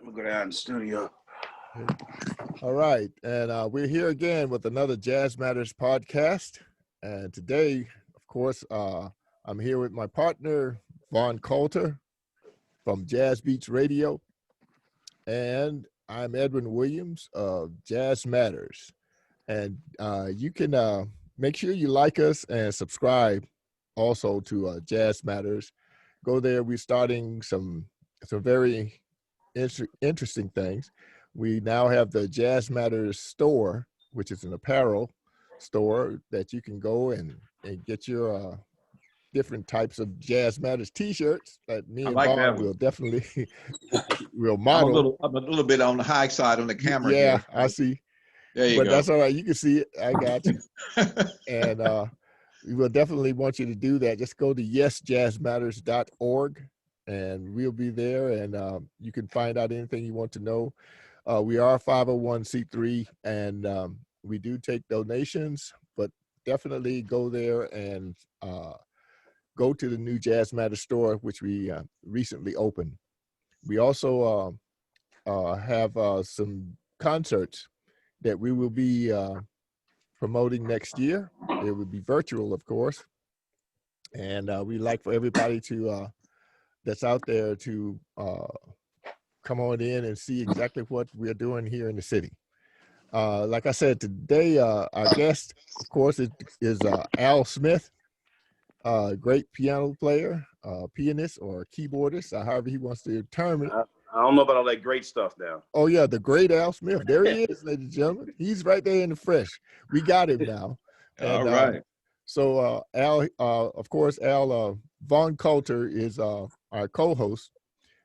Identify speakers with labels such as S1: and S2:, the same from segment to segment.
S1: I'm gonna go down to the studio.
S2: All right, and we're here again with another Jazz Matters podcast. And today, of course, I'm here with my partner, Von Coulter from Jazz Beats Radio. And I'm Edwin Williams of Jazz Matters. And you can make sure you like us and subscribe also to Jazz Matters. Go there. We're starting some very interesting things. We now have the Jazz Matters store, which is an apparel store that you can go and get your different types of Jazz Matters t-shirts that me and
S3: like
S2: Bob will definitely will
S3: I'm
S2: model.
S3: a little bit on the high side on the camera.
S2: Yeah,
S3: here.
S2: I see.
S3: There you
S2: but
S3: go.
S2: That's all right. You can see it. I got you. And we will definitely want you to do that. Just go to yesjazzmatters.org and we'll be there, and you can find out anything you want to know. We are 501c3, and we do take donations, but definitely go there and go to the new Jazz Matters store, which we recently opened. We also have some concerts that we will be promoting next year. It will be virtual, of course. And we'd like for everybody to that's out there to come on in and see exactly what we're doing here in the city. Like I said, today, our guest, of course, is Al Smith, great piano player, pianist or keyboardist, however he wants to term it.
S1: I don't know about all that great stuff now.
S2: Oh, yeah, the great Al Smith. There he is, ladies and gentlemen. He's right there in the fresh. We got him now. And,
S3: all right.
S2: So Al, of course, Al Von Coulter is our co-host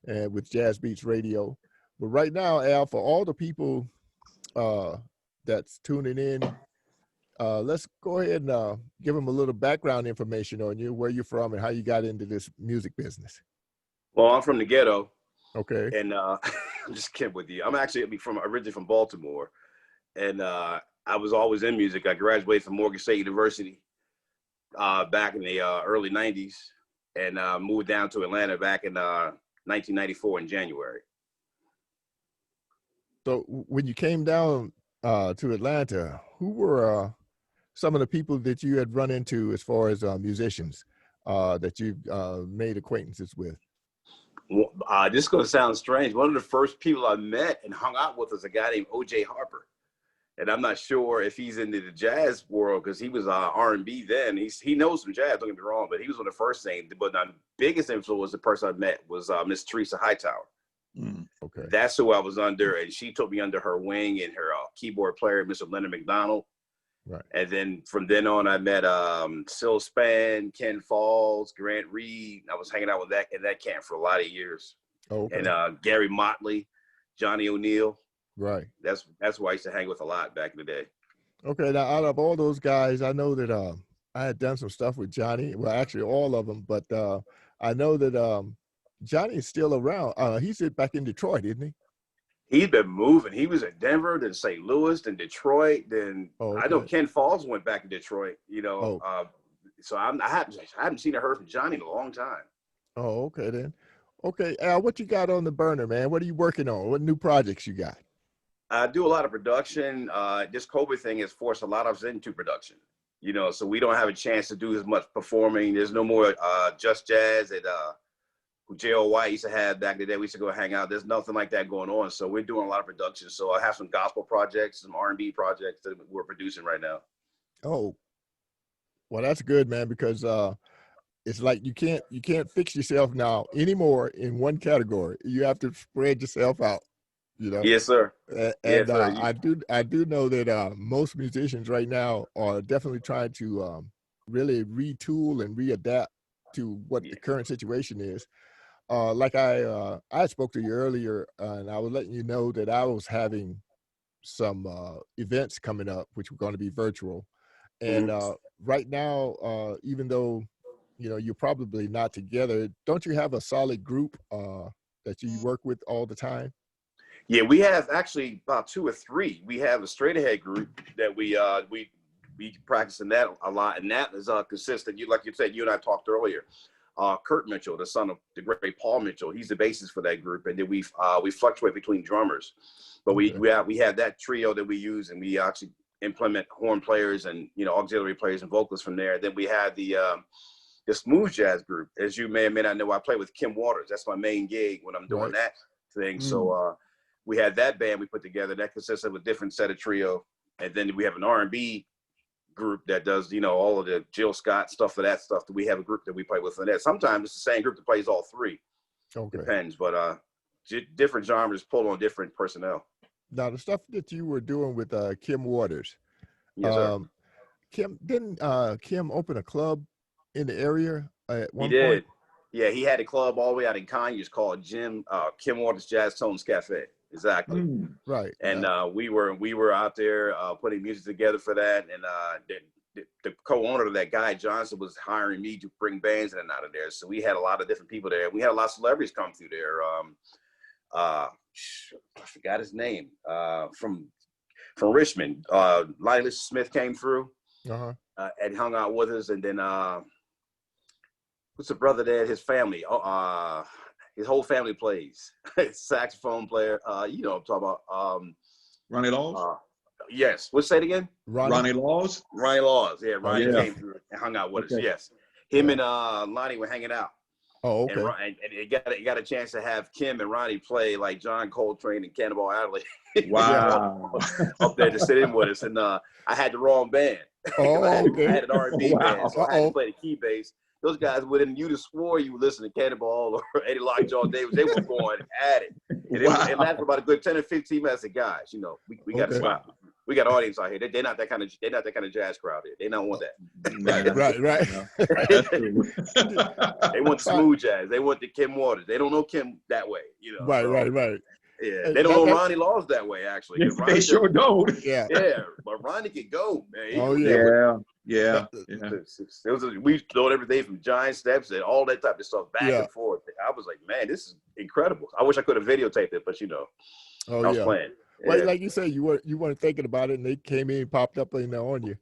S2: with Jazz Beats Radio. But right now, Al, for all the people that's tuning in, let's go ahead and give them a little background information on you, where you're from and how you got into this music business.
S1: Well, I'm from the ghetto.
S2: Okay.
S1: And I'm just kidding with you. I'm actually originally from Baltimore. And I was always in music. I graduated from Morgan State University back in the early 90s, and moved down to Atlanta back in 1994 in January.
S2: So when you came down to Atlanta, who were some of the people that you had run into as far as musicians that you've made acquaintances with?
S1: This is going to sound strange. One of the first people I met and hung out with was a guy named O.J. Harper. And I'm not sure if he's into the jazz world because he was R&B then. He knows some jazz, don't get me wrong, but he was one of the first things. But the biggest influence, the person I met was Miss Teresa Hightower.
S2: Okay.
S1: That's who I was under, and she took me under her wing, and her keyboard player, Mr. Leonard Mcdonald.
S2: Right.
S1: And then from then on, I met Syl Spann, Ken Falls, Grant Reed. I was hanging out with that in that camp for a lot of years.
S2: Okay.
S1: And Gary Motley, Johnny O'Neill.
S2: Right.
S1: That's who I used to hang with a lot back in the day.
S2: Okay. Now, out of all those guys, I know that I had done some stuff with Johnny. Well, actually, all of them. But I know that Johnny is still around. He's back in Detroit, isn't he?
S1: He's been moving. He was in Denver, then St. Louis, then Detroit. Then
S2: okay.
S1: I know Ken Falls went back to Detroit. You know, so I haven't seen or heard from Johnny in a long time.
S2: Oh, okay then. Okay, Al, what you got on the burner, man? What are you working on? What new projects you got?
S1: I do a lot of production. This COVID thing has forced a lot of us into production. You know, so we don't have a chance to do as much performing. There's no more Just Jazz at who J.O. White used to have back in the day. We used to go hang out. There's nothing like that going on. So we're doing a lot of production. So I have some gospel projects, some R&B projects that we're producing right now.
S2: Oh, well, that's good, man, because it's like you can't fix yourself now anymore in one category. You have to spread yourself out, you know?
S1: Yes, sir.
S2: And
S1: yes, sir.
S2: I do know that most musicians right now are definitely trying to really retool and readapt to what the current situation is. Like I spoke to you earlier, and I was letting you know that I was having some events coming up, which were going to be virtual. And right now, even though, you know, you're probably not together, don't you have a solid group that you work with all the time?
S1: Yeah, we have actually about 2 or 3. We have a straight ahead group that we practice in that a lot, and that is consistent. Like you said, you and I talked earlier. Kurt Mitchell, the son of the great Paul Mitchell. He's the bassist for that group, and then we fluctuate between drummers. But we have that trio that we use, and we actually implement horn players and auxiliary players and vocalists from there. Then we have the smooth jazz group. As you may or may not know, I play with Kim Waters. That's my main gig when I'm doing that thing. So we had that band we put together that consists of a different set of trio, and then we have an R&B group that does all of the Jill Scott stuff for that stuff. We have a group that we play with for that. Sometimes it's the same group that plays all three. Depends, but different genres pull on different personnel.
S2: Now the stuff that you were doing with Kim Waters,
S1: yes, sir.
S2: Didn't Kim open a club in the area at one point?
S1: He did. Yeah, he had a club all the way out in Conyers called Kim Waters Jazz Tones Cafe. Exactly.
S2: Right.
S1: And we were out there putting music together for that. And the co-owner of that, Guy Johnson, was hiring me to bring bands in and out of there. So we had a lot of different people there. We had a lot of celebrities come through there. I forgot his name. From Richmond, Lionel Smith came through and hung out with us. And then what's the brother there? His family. His whole family plays. Saxophone player. You know what I'm talking about.
S3: Ronnie Laws?
S1: Yes. What's that again?
S3: Ronnie Laws?
S1: Ronnie Laws. Yeah, Ronnie came through and hung out with us. Yes. Him and Lonnie were hanging out.
S2: Oh, okay.
S1: And it got a chance to have Kim and Ronnie play like John Coltrane and Cannonball Adderley.
S3: Wow.
S1: up there to sit in with us. And I had the wrong band.
S2: Oh, okay.
S1: I had an R&B band, so I had to play the key bass. Those guys wouldn't, you'd have swore you were listening to Cannonball or Eddie Lockjaw Davis. They were going at it. And it lasted for about a good 10 or 15 minutes. I said, guys, we got to stop. We got audience out here. They're not that kind of jazz crowd here. They don't want that.
S2: Right.
S3: That's true.
S1: They want the smooth jazz. They want the Kim Waters. They don't know Kim that way.
S2: Right.
S1: Yeah, they don't know Ronnie Laws that way, actually.
S3: They sure don't.
S2: Yeah,
S1: but Ronnie could go, man. We throw everything from giant steps and all that type of stuff back and forth. I was like, man, this is incredible. I wish I could have videotaped it, but I was playing.
S2: Well, like you said, you weren't thinking about it, and they came in, popped up on you.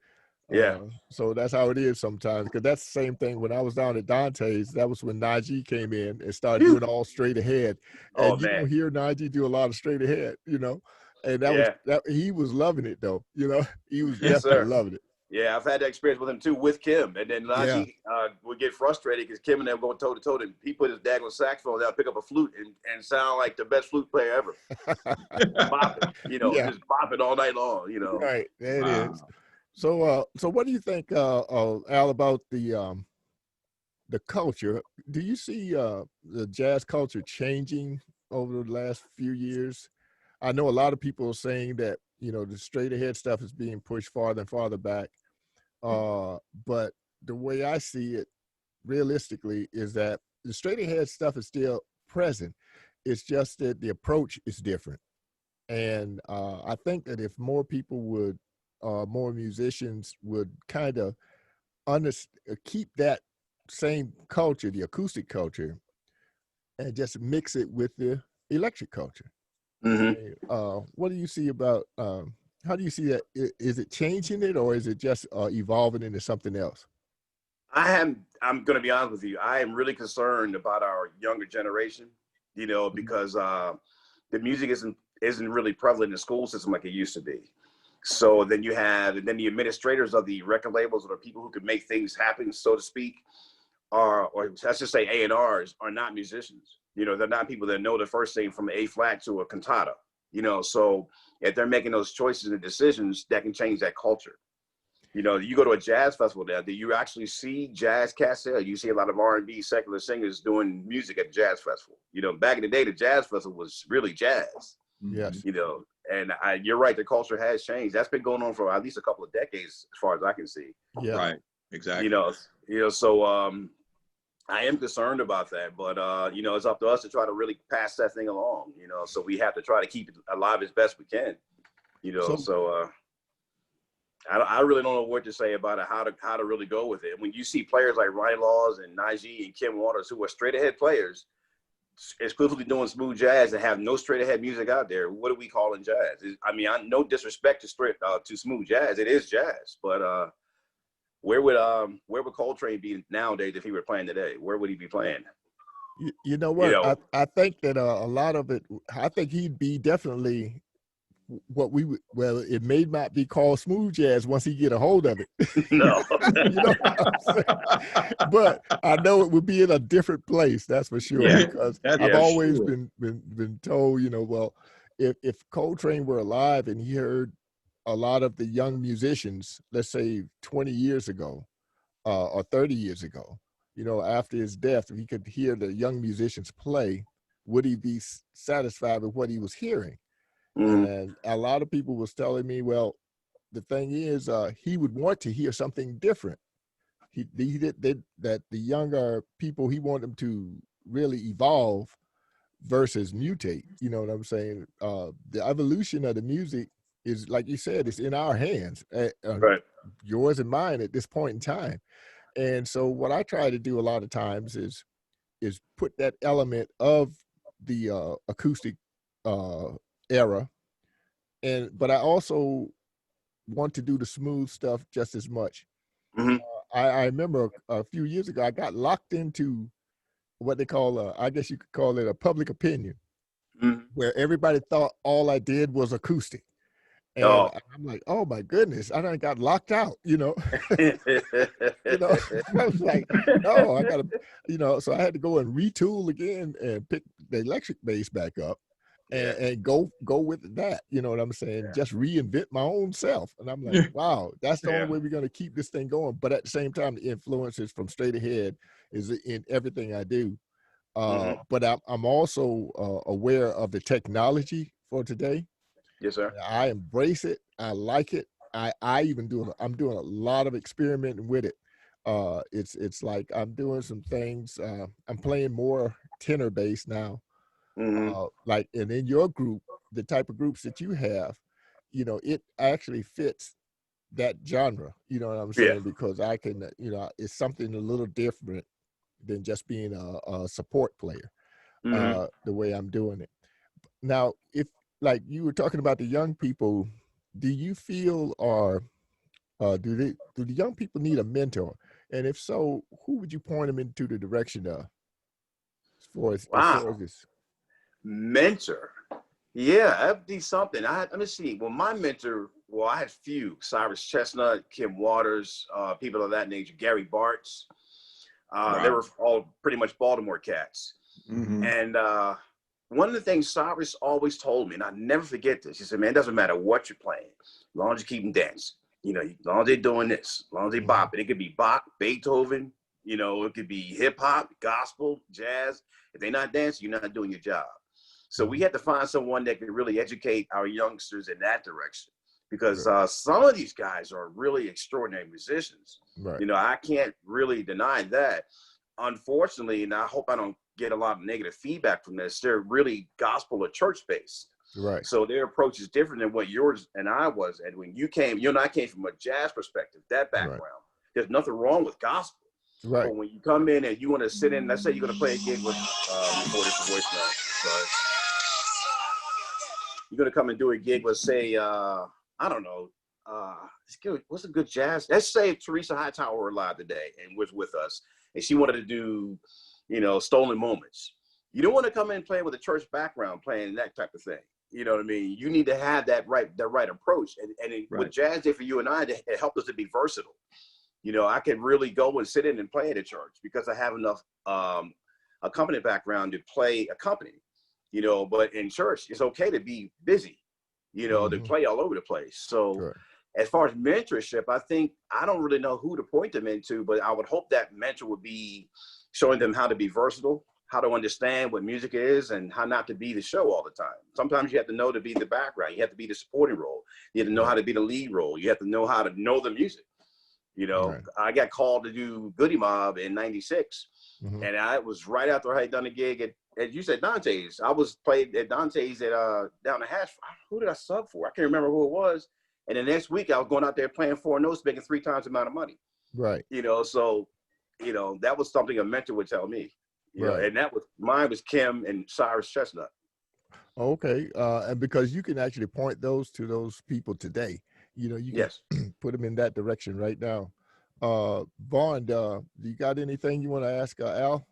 S2: So that's how it is sometimes, because that's the same thing when I was down at Dante's. That was when Najee came in and started doing all straight ahead. And you don't hear Najee do a lot of straight ahead, and he was loving it though. He was definitely loving it.
S1: Yeah, I've had that experience with him too, with Kim. And then Najee would get frustrated because Kim and them going toe to toe, and he put his daggone saxophone down, pick up a flute, and sound like the best flute player ever. Bopping, just bopping all night long.
S2: Right, there it is. So what do you think, Al, about the culture? Do you see the jazz culture changing over the last few years? I know a lot of people are saying that, the straight ahead stuff is being pushed farther and farther back. But the way I see it realistically is that the straight ahead stuff is still present. It's just that the approach is different. And I think that if more people would, more musicians would kind of keep that same culture, the acoustic culture, and just mix it with the electric culture. What do you see about, how do you see that? Is it changing it, or is it just evolving into something else?
S1: I'm going to be honest with you. I am really concerned about our younger generation, because the music isn't really prevalent in the school system like it used to be. So then you have, and then the administrators of the record labels, or the people who can make things happen, so to speak, or let's just say A&Rs, are not musicians. They're not people that know the first thing from A flat to a cantata. So if they're making those choices and decisions, that can change that culture. You go to a jazz festival now, do you actually see jazz cats there? You see a lot of R&B secular singers doing music at the jazz festival. Back in the day, the jazz festival was really jazz.
S2: Yes.
S1: And you're right, the culture has changed. That's been going on for at least a couple of decades, as far as I can see.
S2: Yeah.
S3: Right. Exactly.
S1: So I am concerned about that, but it's up to us to try to really pass that thing along. So we have to try to keep it alive as best we can. I really don't know what to say about it, how to really go with it. When you see players like Ronnie Laws and Najee and Kim Waters, who are straight ahead players, exclusively doing smooth jazz and have no straight ahead music out there, what do we call in jazz? I no disrespect to smooth jazz, it is jazz, but where would Coltrane be nowadays if he were playing today? Where would he be playing?
S2: You know
S1: You
S2: what?
S1: know,
S2: I think that a lot of it, I think he'd be definitely what we would, well, it may not be called smooth jazz once he get a hold of it.
S1: no.
S2: You know what I'm saying? But I know it would be in a different place, that's for sure.
S1: Yeah.
S2: Because
S3: That's
S2: I've
S3: for
S2: always
S3: sure.
S2: been told, you know, well, if Coltrane were alive and he heard a lot of the young musicians, let's say 20 years ago, or 30 years ago, you know, after his death, if he could hear the young musicians play, would he be satisfied with what he was hearing?
S1: Mhm.
S2: And a lot of people was telling me, well, the thing is, he would want to hear something different. That the younger people, he wanted them to really evolve versus mutate. You know what I'm saying? The evolution of the music is, like you said, it's in our hands,
S1: Right.
S2: yours and mine at this point in time. And so what I try to do a lot of times is put that element of the acoustic era, but I also want to do the smooth stuff just as much.
S1: Hmm.
S2: I remember a few years ago I got locked into what they call, I guess you could call it a public opinion,
S1: Hmm.
S2: where everybody thought all I did was acoustic. And
S1: Oh.
S2: I'm like, oh my goodness, I done got locked out, you know.
S1: Yeah.
S2: You know, I was like, no, I gotta, you know, so I had to go and retool again and pick the electric bass back up and go with that. You know what I'm saying? Just reinvent my own self. And I'm like, wow, that's the only
S3: Yeah.
S2: way we're gonna keep this thing going. But at the same time, the influences from straight ahead is in everything I do.
S1: Mhm.
S2: But I'm also aware of the technology for today.
S1: Yes, sir.
S2: I embrace it. I like it. I even I'm doing a lot of experimenting with it. It's like I'm doing some things. I'm playing more tenor bass now.
S1: Hmm.
S2: Like, and in your group, the type of groups that you have, you know, it actually fits that genre. You know what I'm
S1: Yeah.
S2: saying? Because I can, you know, it's something a little different than just being a support player.
S1: Hmm.
S2: The way I'm doing it. Now, if like you were talking about the young people, do you feel or do the young people need a mentor? And if so, who would you point them into the direction of as far as
S1: Wow.
S2: this?
S1: Mentor. Yeah, that'd be something. Let me see. Well, my mentor, well, I had few: Cyrus Chestnut, Kim Waters, people of that nature, Gary Bartz. They
S3: Wow.
S1: were all pretty much Baltimore cats.
S3: Hmm.
S1: And one of the things Cyrus always told me, and I never forget this, he said, man, it doesn't matter what you're playing, as long as you keep them dancing. You know, as long as they're doing this, as long as they
S2: Mhm.
S1: bop it. It could be Bach, Beethoven, you know, it could be hip hop, gospel, jazz. If they're not dancing, you're not doing your job. So we
S2: Mhm.
S1: had to find someone that could really educate our youngsters in that direction, because
S2: Right.
S1: some of these guys are really extraordinary musicians.
S2: Right.
S1: You know, I can't really deny that. Unfortunately, and I hope I don't get a lot of negative feedback from this, they're really gospel or church based.
S2: Right.
S1: So their approach is different than what yours and I was. And when you and I came from a jazz perspective, that
S2: Right.
S1: background, there's nothing wrong with gospel.
S2: Right.
S1: But when you come in and you want to sit in, let's say you're going to play a gig with, before this voicemail, sorry. You're going to come and do a gig with, say, I don't know, what's a good jazz? Let's say Teresa Hightower were alive today and was with us, and she wanted to do, you know, Stolen Moments. You don't want to come in playing with a church background, playing that type of thing. You know what I mean? You need to have that right approach. And what
S3: Right.
S1: jazz did for you and I, it helped us to be versatile. You know, I could really go and sit in and play at a church because I have enough accompanying background to play accompany. You know, but in church, it's okay to be busy, you know, to
S2: Mhm.
S1: play all over the place. So
S2: Right.
S1: as far as mentorship, I don't really know who to point them into, but I would hope that mentor would be showing them how to be versatile, how to understand what music is, and how not to be the show all the time. Sometimes you have to know to be the background. You have to be the supporting role. You have to know how
S2: Right.
S1: to be the lead role. You have to know how to know the music. You know,
S2: Right.
S1: I got called to do Goody Mob in '96,
S2: Mhm.
S1: and I was right after I had done a gig at you said Dante's. I was played at Dante's at down the hash. Who did I sub for? I can't remember who it was. And the next week I was going out there playing 4 notes, making 3 times the amount of money.
S2: Right.
S1: You know, so that was something a mentor would tell me. You know,
S2: Right.
S1: and mine was Kim and Cyrus Chestnut.
S2: Okay. And because you can actually point those to those people today, you know, you can
S1: Yes.
S2: put them in that direction right now. Vaughn, do you got anything you want to ask Al?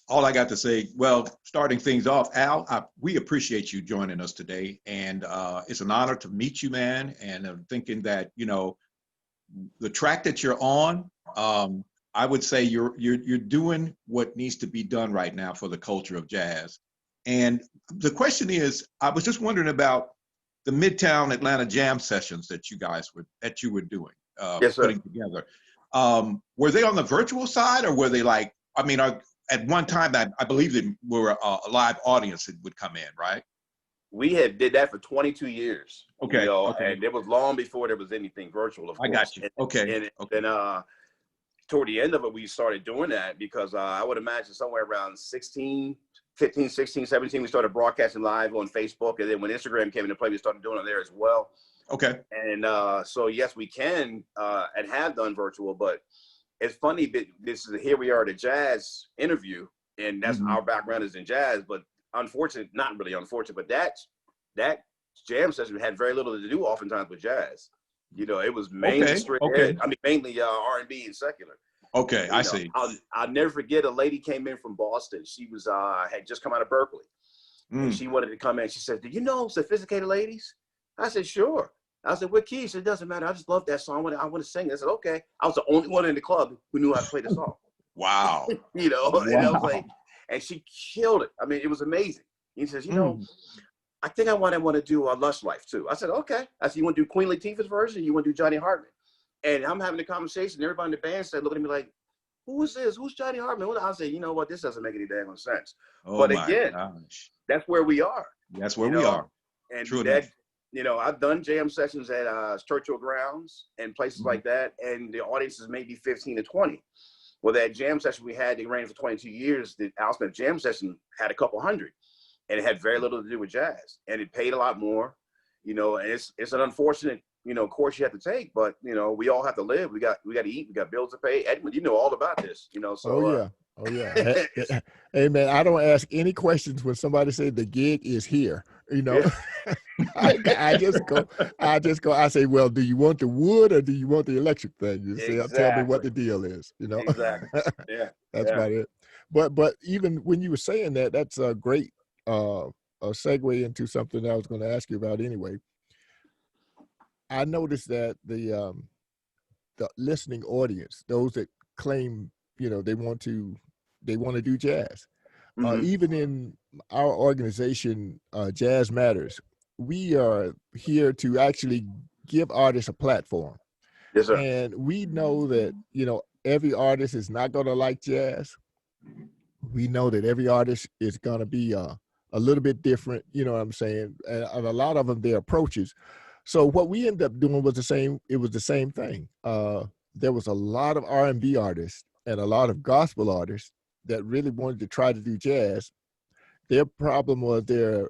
S3: All I got to say, well, starting things off, Al, we appreciate you joining us today, and it's an honor to meet you, man. And I'm thinking that the track that you're on, I would say you're doing what needs to be done right now for the culture of jazz. And the question is, I was just wondering about the Midtown Atlanta jam sessions that you were doing,
S1: Yes, sir.
S3: putting together. Were they on the virtual side, or were they like? I mean, at one time, I believe they were a live audience that would come in, right?
S1: We had did that for 22 years.
S3: Okay. Okay.
S1: And it was long before there was anything virtual, of course.
S3: I got you. Okay.
S1: And
S3: okay.
S1: then toward the end of it, we started doing that because I would imagine somewhere around 15, 16, 17, we started broadcasting live on Facebook. And then when Instagram came into play, we started doing it there as well.
S3: Okay.
S1: And so, yes, we can and have done virtual, but it's funny that here we are at a jazz interview, and that's our background is in jazz, but not really unfortunate, but that jam session had very little to do oftentimes with jazz. It was mainly straight ahead. I mean, mainly R&B and secular.
S3: Okay, I see.
S1: I'll never forget a lady came in from Boston. She was had just come out of Berkeley. And she wanted to come in. She said, "Do you know Sophisticated Ladies?" I said, "Sure." I said, "What key?" She said, "It doesn't matter. I just love that song. I want to sing it." I said, "Okay." I was the only one in the club who knew how to play the song.
S3: Wow.
S1: And I was like, and she killed it. I mean, it was amazing. He says, I think I want to do a Lush Life too. I said, "Okay." I said, "You want to do Queen Latifah's version? Or you want to do Johnny Hartman?" And I'm having a conversation. Everybody in the band started looking at me like, "Who is this? Who's Johnny Hartman?" I said, "You know what? This doesn't make any damn sense."
S3: Oh,
S1: but
S3: my
S1: again,
S3: gosh.
S1: That's where we are.
S3: That's where we are.
S1: And
S3: True
S1: that, I've done jam sessions at Churchill Grounds and places like that, and the audience is maybe 15 to 20. Well, that jam session we had, they ran for 22 years. The Al Smith jam session had a couple hundred, and it had very little to do with jazz, and it paid a lot more. And it's an unfortunate, course you have to take, but we all have to live. We got to eat. We got bills to pay. Edwin, you know all about this. So.
S2: Oh yeah. Hey man, I don't ask any questions when somebody say the gig is here. I just go. I say, well, do you want the wood or do you want the electric thing? You say, tell me what the deal is.
S1: Exactly. Yeah.
S2: That's about it. But even when you were saying that, that's a great a segue into something I was going to ask you about anyway. I noticed that the listening audience, those that claim they want to do jazz. Even in our organization, Jazz Matters, we are here to actually give artists a platform.
S1: Yes, sir.
S2: And we know that, every artist is not going to like jazz. We know that every artist is going to be a little bit different, you know what I'm saying? And a lot of them, their approaches. So what we ended up doing was the same. It was the same thing. There was a lot of R&B artists and a lot of gospel artists that really wanted to try to do jazz. Their problem was the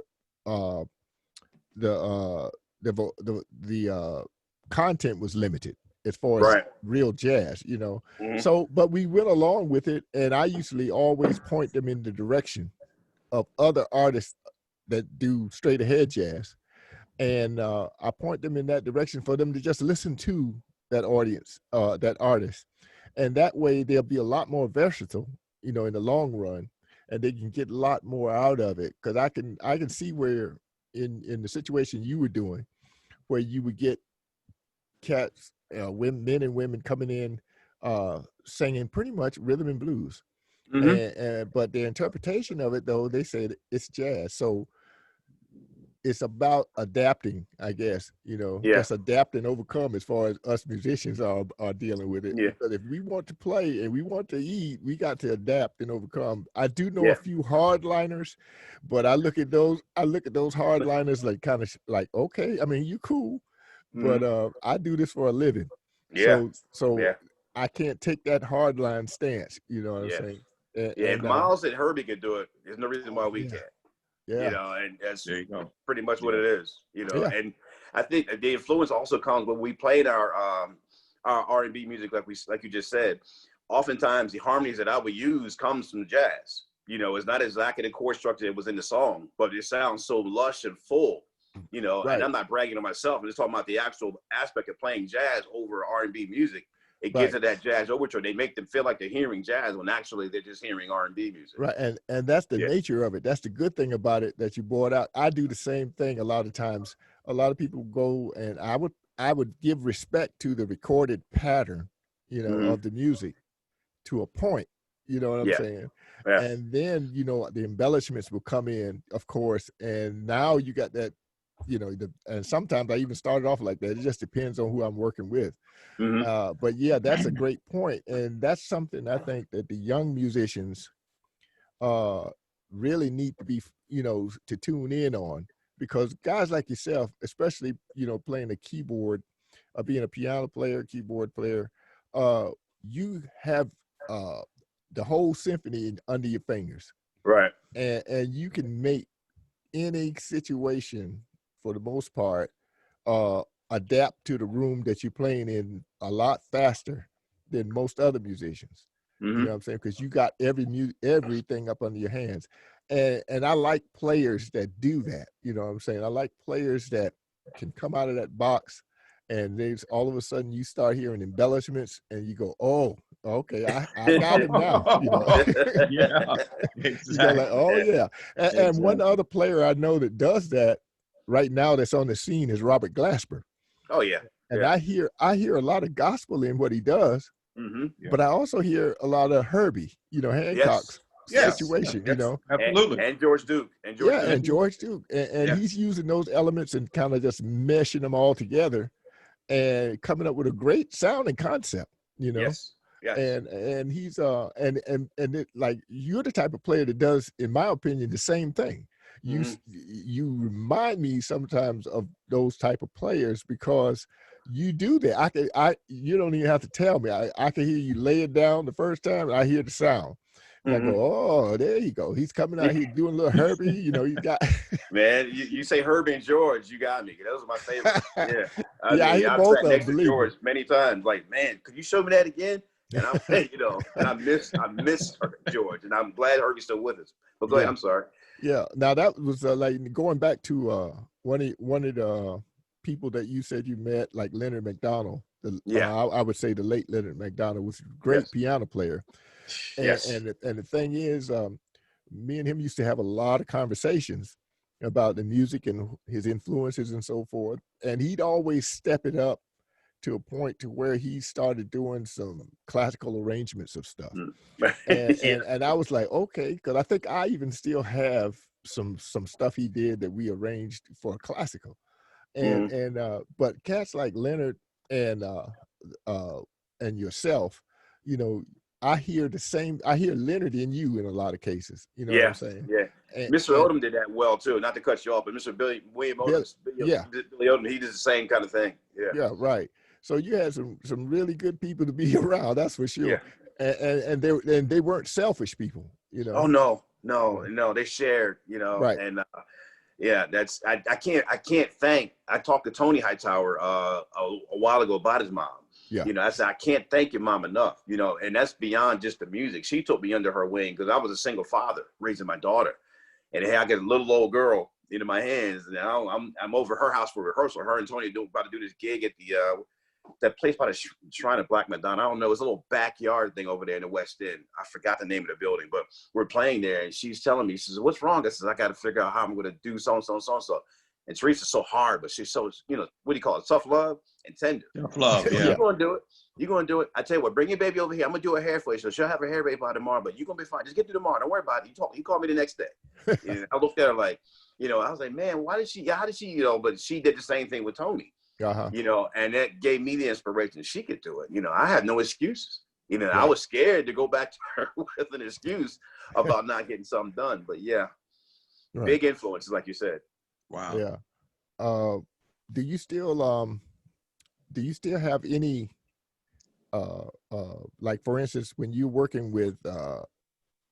S2: content was limited as far as real jazz, So, but we went along with it, and I usually always point them in the direction of other artists that do straight ahead jazz, and I point them in that direction for them to just listen to that audience, that artist. And that way they'll be a lot more versatile, in the long run, and they can get a lot more out of it. Because I can see where in the situation you were doing, where you would get cats, men and women coming in, singing pretty much rhythm and blues, but the interpretation of it, though, they said it's jazz. So it's about adapting, I guess, just adapt and overcome as far as us musicians are dealing with it.
S1: Yeah.
S2: But if we want to play and we want to eat, we got to adapt and overcome. I do know a few hardliners, but I look at those hardliners like kind of like, okay, I mean, you cool, but I do this for a living.
S1: Yeah.
S2: So I can't take that hardline stance, you know what I'm saying? And
S1: if Miles and Herbie could do it, there's no reason why we can't.
S2: Yeah.
S1: And that's
S3: There you go.
S1: pretty much what it is, and I think the influence also comes when we played our R&B music, like you just said. Oftentimes the harmonies that I would use comes from the jazz. It's not exactly the chord structure that was in the song, but it sounds so lush and full, and I'm not bragging on myself. I'm just talking about the actual aspect of playing jazz over R&B music. it gives it that jazz overture. They make them feel like they're hearing jazz when actually they're just hearing R&B music.
S2: Right, and that's the nature of it. That's the good thing about it that you brought out. I do the same thing a lot of times. A lot of people go, and I would give respect to the recorded pattern, of the music to a point. You know what I'm saying?
S1: Yeah.
S2: And then, the embellishments will come in, of course, and now you got that, and sometimes I even started off like that. It just depends on who I'm working with. But yeah, that's a great point. And that's something I think that the young musicians really need to be, to tune in on, because guys like yourself, especially, playing the keyboard, being a piano player, keyboard player, you have the whole symphony under your fingers.
S1: Right.
S2: And you can make any situation, for the most part, adapt to the room that you're playing in a lot faster than most other musicians. You know what I'm saying? Because you got everything up under your hands. And I like players that do that. You know what I'm saying? I like players that can come out of that box and there's all of a sudden you start hearing embellishments and you go, oh, okay, I got it now.
S3: Yeah, exactly.
S2: Like, oh yeah. And one other player I know that does that right now that's on the scene is Robert Glasper.
S1: Oh yeah.
S2: And I hear a lot of gospel in what he does, but I also hear a lot of Herbie, Hancock's situation,
S3: Absolutely.
S1: And George Duke.
S2: And George Duke. And he's using those elements and kind of just meshing them all together and coming up with a great sounding concept,
S1: Yes.
S2: And he's and it, like, you're the type of player that does, in my opinion, the same thing. You remind me sometimes of those type of players because you do that. You don't even have to tell me. I can hear you lay it down the first time and I hear the sound. And I go, oh, there you go. He's coming out here doing a little Herbie. You got
S1: man. You say Herbie and George, you got me. Those are my favorites.
S2: I hear both of them.
S1: Next to George many times. Like, man, could you show me that again? And and I miss George, and I'm glad Herbie's still with us. But go ahead. I'm sorry.
S2: Yeah. Now that was like going back to one of the people that you said you met, like Leonard Mcdonald. I would say the late Leonard Mcdonald was a great piano player. And the thing is, me and him used to have a lot of conversations about the music and his influences and so forth. And he'd always step it up to a point to where he started doing some classical arrangements of stuff. And I was like, okay, because I think I even still have some stuff he did that we arranged for classical. But cats like Leonard and yourself, I hear Leonard in you in a lot of cases. You know what I'm saying?
S1: Yeah. Mr. Odom did that well too. Not to cut you off, but Mr. William Odom, Billy Odom, he did the same kind of thing.
S2: Yeah, right. So you had some really good people to be around, that's for sure. And they weren't selfish people,
S1: Oh no, they shared,
S2: Right.
S1: And that's I can't thank. I talked to Tony Hightower a while ago about his mom. I said, I can't thank your mom enough, and that's beyond just the music. She took me under her wing because I was a single father raising my daughter. And hey, I get a little old girl into my hands, and I'm over her house for rehearsal. Her and Tony about to do this gig at the that place by the Shrine of Black Madonna. I don't know. It's a little backyard thing over there in the West End. I forgot the name of the building, but we're playing there, and she's telling me, she says, "What's wrong?" I says, "I got to figure out how I'm going to do so and so and so and so." And Teresa's so hard, but she's so, what do you call it? Tough love and tender.
S3: Tough love, yeah.
S1: You're going to do it. You're going to do it. I tell you what, bring your baby over here. I'm going to do her hair for you. So she'll have her hair ready by tomorrow, but you're going to be fine. Just get through tomorrow. Don't worry about it. You call me the next day. And I looked at her like, I was like, man, how did she, but she did the same thing with Tony, and that gave me the inspiration. She could do it. I had no excuses. I was scared to go back to her with an excuse about not getting something done. But big influences, like you said.
S3: Wow.
S2: Yeah. Do you still have any like, for instance, when you're working with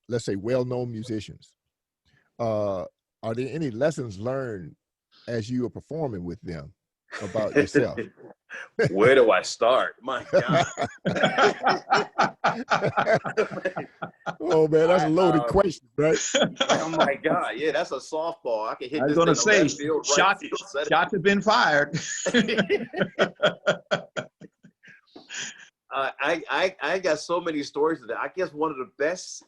S2: let's say well-known musicians, are there any lessons learned as you are performing with them about yourself?
S1: Where do I start? My God.
S2: Oh man, that's a loaded question, right?
S1: Oh my God, yeah, that's a softball. I can hit.
S3: I was
S1: going to
S3: say, shots have been fired.
S1: I got so many stories of that. I guess one of the best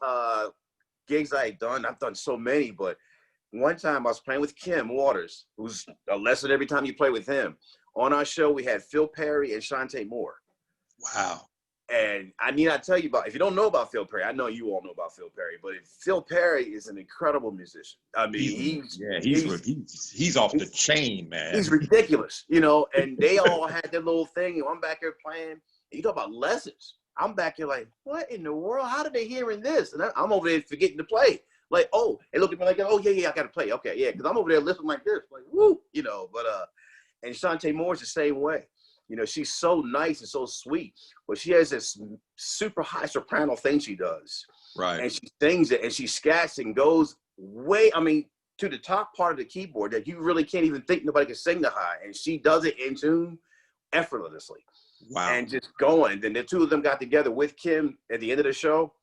S1: gigs I had done. I've done so many, but one time I was playing with Kim Waters, who's a lesson every time you play with him. On our show, we had Phil Perry and Shantae Moore.
S3: Wow.
S1: And I need not tell you about, if you don't know about Phil Perry, I know you all know about Phil Perry, but Phil Perry is an incredible musician. I mean,
S3: he's off the chain, man.
S1: He's ridiculous, you know, and they all had their little thing. And I'm back here playing. And you talk about lessons. I'm back here like, what in the world? How did they hearing this? And I'm over there forgetting to play. Like, oh, they look at me like, oh, yeah, I got to play. Okay, yeah, because I'm over there listening like this, like, woo, you know. But, and Shantae Moore's the same way. You know, she's so nice and so sweet, but she has this super high soprano thing she does.
S3: Right.
S1: And she sings it and she scats and goes way, I mean, to the top part of the keyboard that you really can't even think nobody can sing the high. And she does it in tune effortlessly.
S3: Wow.
S1: And just going. Then the two of them got together with Kim at the end of the show.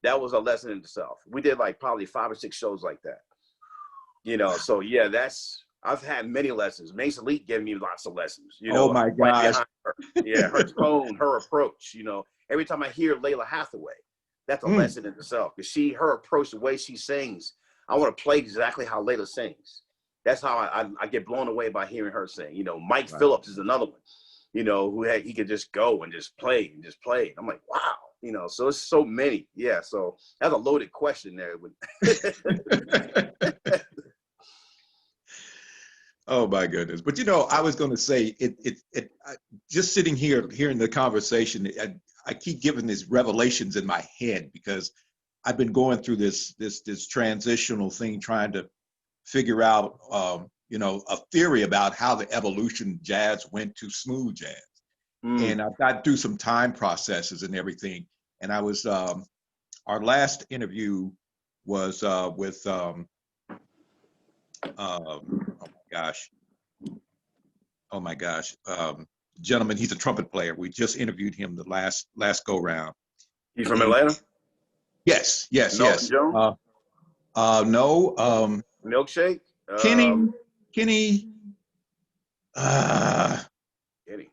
S1: That was a lesson in itself. We did like probably 5 or 6 shows like that. You know, so yeah, I've had many lessons. Mace Elite gave me lots of lessons. You know,
S3: oh my gosh.
S1: Yeah, her tone, her approach. You know, every time I hear Layla Hathaway, that's a lesson in itself. Because her approach, the way she sings, I want to play exactly how Layla sings. That's how I get blown away by hearing her sing. You know, Mike Phillips is another one. You know, he could just go and just play and just play. I'm like, wow. You know, so it's so many. Yeah, so that's a loaded question there.
S3: Oh my goodness! But you know, I was going to say just sitting here hearing the conversation, I keep getting these revelations in my head because I've been going through this transitional thing, trying to figure out, you know, a theory about how the evolution of jazz went to smooth jazz, and I've got to do some time processes and everything. And I was our last interview was with. Oh my gosh. Gentleman, he's a trumpet player. We just interviewed him the last go round.
S1: He's from Atlanta?
S3: Yes.
S1: Jones?
S3: No.
S1: Milkshake?
S3: Kenny.
S1: Kenny.
S3: Can't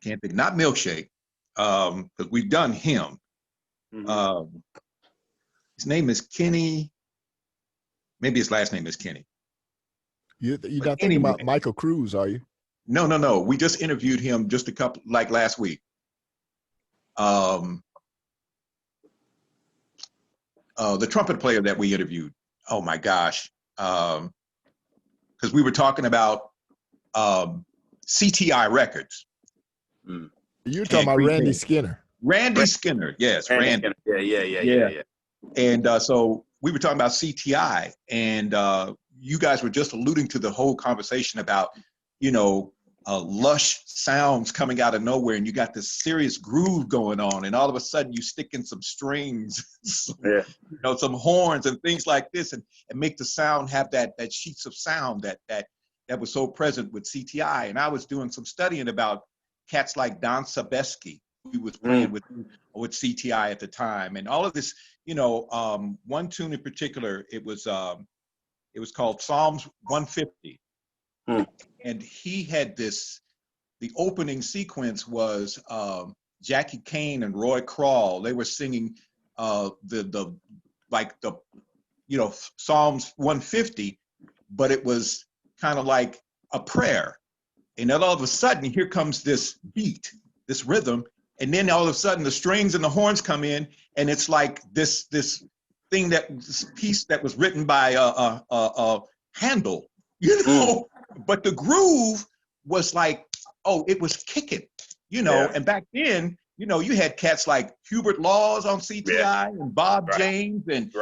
S3: think. Not Milkshake. Because we've done him. His name is Kenny. Maybe his last name is Kenny.
S2: You're not thinking about Michael Cruz, are you?
S3: No. We just interviewed him just last week. The trumpet player that we interviewed. Oh my gosh. Because we were talking about CTI Records.
S2: You're talking about Randy Skinner.
S3: Randy Skinner, yes. Randy.
S1: Yeah.
S3: And so we were talking about CTI, and you guys were just alluding to the whole conversation about, you know, lush sounds coming out of nowhere, and you got this serious groove going on, and all of a sudden you stick in some strings, you know, some horns and things like this, and make the sound have that sheets of sound that was so present with CTI. And I was doing some studying about cats like Don Sabeski, who was playing with CTI at the time, and all of this, you know, one tune in particular, it was called Psalms 150. And he had the opening sequence was Jackie Kane and Roy Kral. They were singing the you know, Psalms 150, but it was kind of like a prayer. And then all of a sudden, here comes this beat, this rhythm, and then all of a sudden the strings and the horns come in, and it's like this thing this piece that was written by Handel, you know. But the groove was like, oh, it was kicking, you know. And back then, you know, you had cats like Hubert Laws on CTI and Bob James and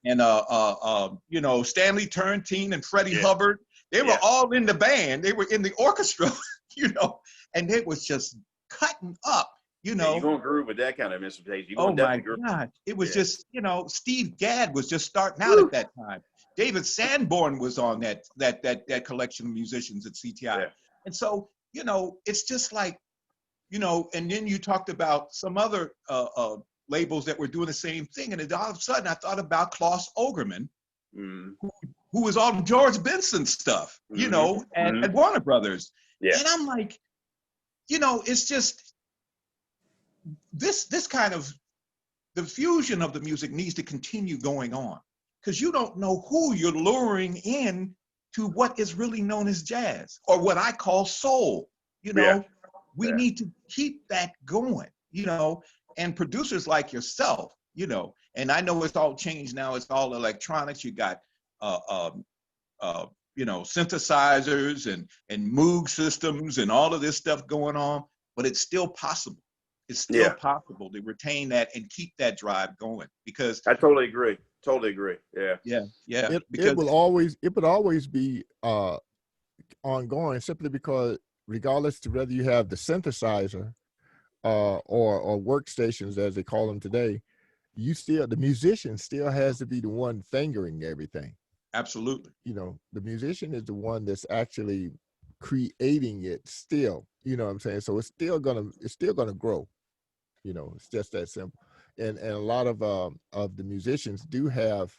S3: you know, Stanley Turrentine and Freddie Hubbard. They were all in the band. They were in the orchestra, you know, and it was just cutting up, you know.
S1: You're going to groove with that kind of instrumentation.
S3: Oh my God. It was just, you know, Steve Gadd was just starting out at that time. David Sanborn was on that collection of musicians at CTI. And so, you know, it's just like, you know, and then you talked about some other labels that were doing the same thing. And then all of a sudden I thought about Klaus Ogerman, who was on George Benson stuff, you know, at Warner Brothers. And I'm like, you know, it's just, this kind of, the fusion of the music needs to continue going on, because you don't know who you're luring in to what is really known as jazz, or what I call soul. You know, we need to keep that going, you know, and producers like yourself, you know, and I know it's all changed now. It's all electronics. You got, you know, synthesizers and Moog systems and all of this stuff going on, but it's still possible. It's still possible to retain that and keep that drive going, because
S1: I totally agree. Totally agree. Yeah.
S2: It would always be ongoing, simply because regardless to whether you have the synthesizer or workstations as they call them today, the musician still has to be the one fingering everything.
S3: Absolutely.
S2: You know, the musician is the one that's actually creating it still, you know what I'm saying? So it's still gonna grow. You know, it's just that simple. And a lot of the musicians do have,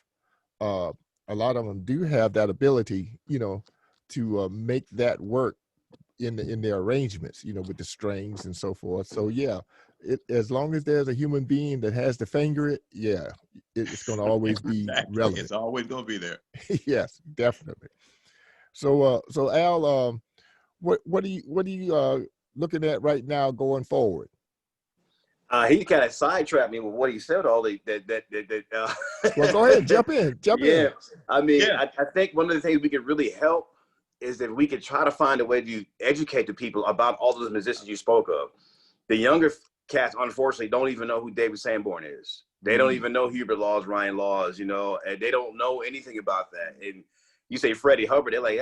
S2: a lot of them do have that ability, you know, to make that work in their arrangements, you know, with the strings and so forth. So yeah, as long as there's a human being that has to finger it, it's going to always be relevant.
S3: It's always going to be there.
S2: Yes, definitely. So Al, what are you looking at right now going forward?
S1: He kind of sidetracked me with what he said. Well,
S2: go ahead, jump in.
S1: I mean, I think one of the things we could really help is that we could try to find a way to educate the people about all those musicians you spoke of. The younger cats, unfortunately, don't even know who David Sanborn is. They don't even know Hubert Laws, Ryan Laws, you know, and they don't know anything about that. And you say Freddie Hubbard, they're like,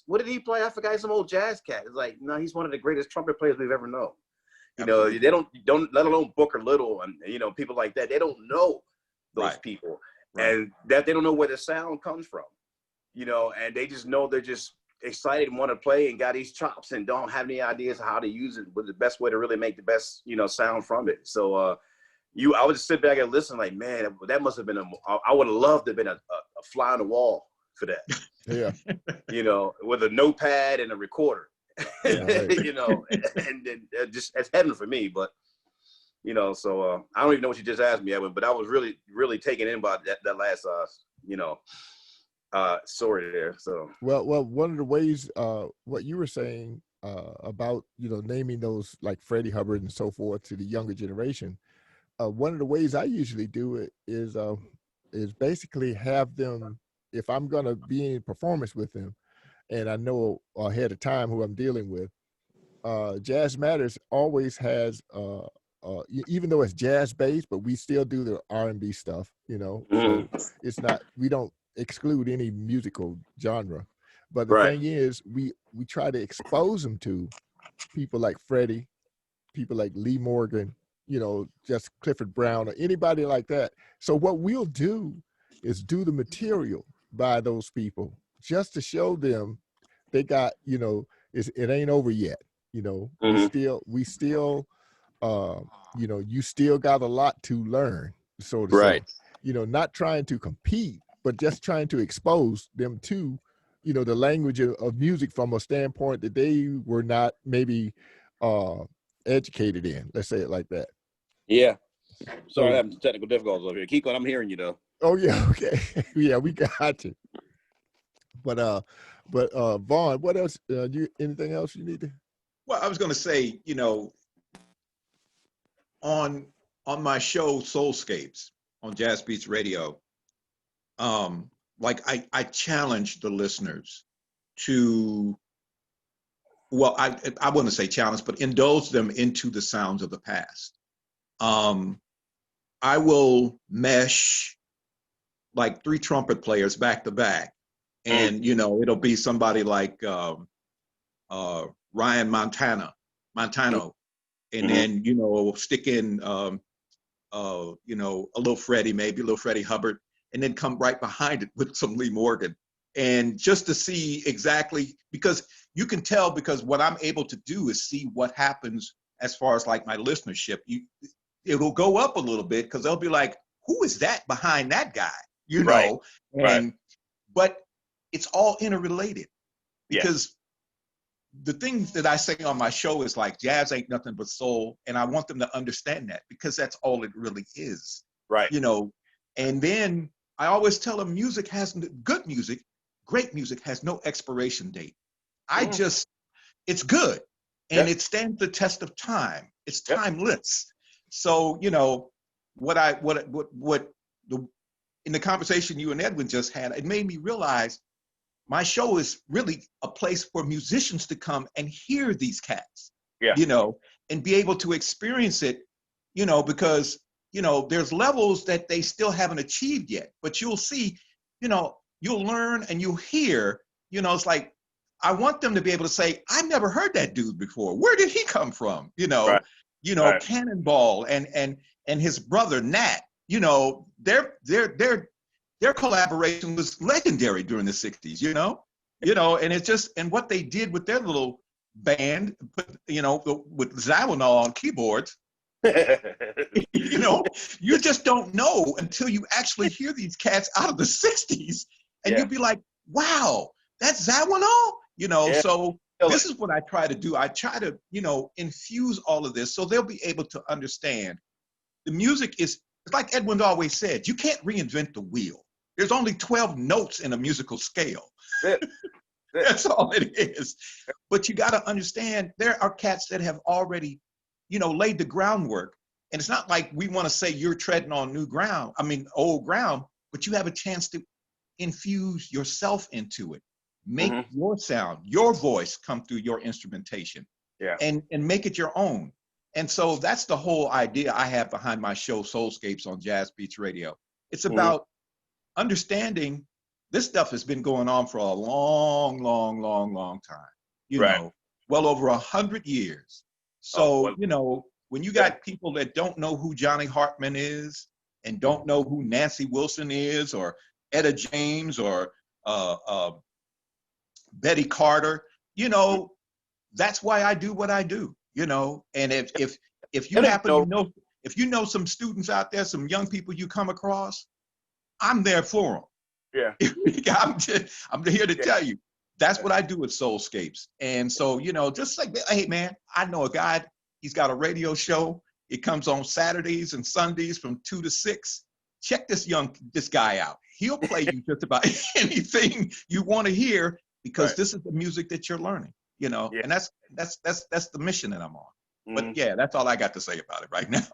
S1: what did he play? I forgot, some old jazz cat. It's like, no, he's one of the greatest trumpet players we've ever known. You know, they don't let alone Booker Little and, you know, people like that. They don't know those people, and that they don't know where the sound comes from, you know, and they just know they're just excited and want to play and got these chops and don't have any ideas how to use it, but the best way to really make the best, you know, sound from it. So I would just sit back and listen like, man, that must have been I would have loved to have been a fly on the wall for that.
S2: Yeah.
S1: You know, with a notepad and a recorder. You know, and just as heaven for me. But you know, so I don't even know what you just asked me, Edwin, but I was really, really taken in by that last you know, story there. So
S2: well, one of the ways what you were saying about, you know, naming those like Freddie Hubbard and so forth to the younger generation, one of the ways I usually do it is basically have them, if I'm gonna be in performance with them, and I know ahead of time who I'm dealing with, Jazz Matters always has, even though it's jazz based, but we still do the R&B stuff, you know. So it's not, we don't exclude any musical genre, but the thing is, we try to expose them to people like Freddie, people like Lee Morgan, you know, just Clifford Brown or anybody like that. So what we'll do is do the material by those people, just to show them they got, you know, it ain't over yet. You know, we still, you know, you still got a lot to learn, so to say. You know, not trying to compete, but just trying to expose them to, you know, the language of music from a standpoint that they were not maybe educated in. Let's say it like that.
S1: Yeah. Sorry, I'm having technical difficulties over here. Keep going. I'm hearing you though.
S2: Oh yeah. Okay. Yeah, we got you. But Vaughn, what else? Anything else you need to?
S3: Well, I was going to say, you know, on my show Soulscapes on Jazz Beats Radio, like I challenge the listeners to, well, I wouldn't say challenge, but indulge them into the sounds of the past. I will mesh like 3 trumpet players back to back. And, you know, it'll be somebody like Ryan Montano. And then, you know, stick in, you know, a little Freddie Hubbard, and then come right behind it with some Lee Morgan. And just to see exactly, because you can tell, because what I'm able to do is see what happens as far as like my listenership. It'll go up a little bit, because they'll be like, who is that behind that guy? You know? And, but it's all interrelated, because the things that I say on my show is like jazz ain't nothing but soul, and I want them to understand that because that's all it really is.
S1: Right.
S3: You know, and then I always tell them good music, great music has no expiration date. It's good, and it stands the test of time. It's timeless. So, you know, in the conversation you and Edwin just had, it made me realize my show is really a place for musicians to come and hear these cats, you know, and be able to experience it, you know, because, you know, there's levels that they still haven't achieved yet, but you'll see, you know, you'll learn and you'll hear, you know, it's like, I want them to be able to say, I've never heard that dude before. Where did he come from? You know, Cannonball and his brother Nat, you know, their collaboration was legendary during the 60s, you know, and it's just, and what they did with their little band, you know, with Zawinul on keyboards, you know, you just don't know until you actually hear these cats out of the 60s and you'll be like, wow, that's Zawinul, you know, so this is what I try to do. I try to, you know, infuse all of this so they'll be able to understand the music it's like Edwin always said, you can't reinvent the wheel. There's only 12 notes in a musical scale. That's all it is. But you got to understand there are cats that have already, you know, laid the groundwork. And it's not like we want to say you're treading on old ground, but you have a chance to infuse yourself into it. Make your sound, your voice come through your instrumentation and make it your own. And so that's the whole idea I have behind my show, Soulscapes on Jazz Beats Radio. It's about understanding this stuff has been going on for a long, long, long, long time, you know, well over 100 years. So, you know, when you got people that don't know who Johnny Hartman is and don't know who Nancy Wilson is or Etta James or Betty Carter, you know, that's why I do what I do, you know, and if you happen to know, if you know some students out there, some young people you come across, I'm there for them. I'm here to tell you, that's what I do with Soulscapes. And so, you know, just like, hey man, I know a guy, he's got a radio show. It comes on Saturdays and Sundays from 2 to 6. Check this guy out. He'll play you just about anything you want to hear because this is the music that you're learning, you know, and that's the mission that I'm on. But yeah, that's all I got to say about it right now.